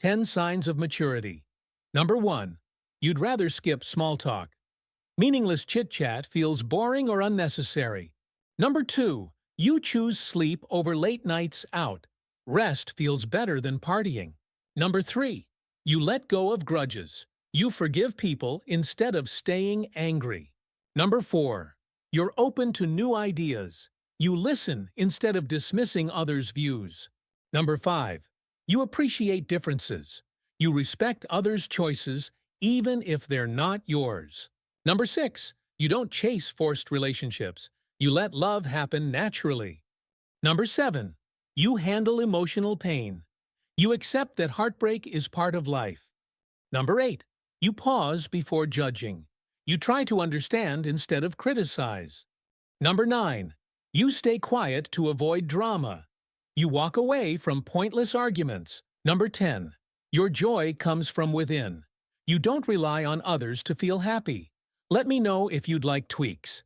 10 signs of maturity. Number 1. You'd rather skip small talk. Meaningless chit-chat feels boring or unnecessary. Number 2. You choose sleep over late nights out. Rest feels better than partying. Number 3. You let go of grudges. You forgive people instead of staying angry. Number 4. You're open to new ideas. You listen instead of dismissing others' views. Number 5. You appreciate differences. You respect others' choices even if they're not yours. Number 6. You don't chase forced relationships. You let love happen naturally. Number 7. You handle emotional pain. You accept that heartbreak is part of life. Number 8. You pause before judging. You try to understand instead of criticize. Number 9. You stay quiet to avoid drama. You walk away from pointless arguments. Number 10. Your joy comes from within. You don't rely on others to feel happy. Let me know if you'd like tweaks.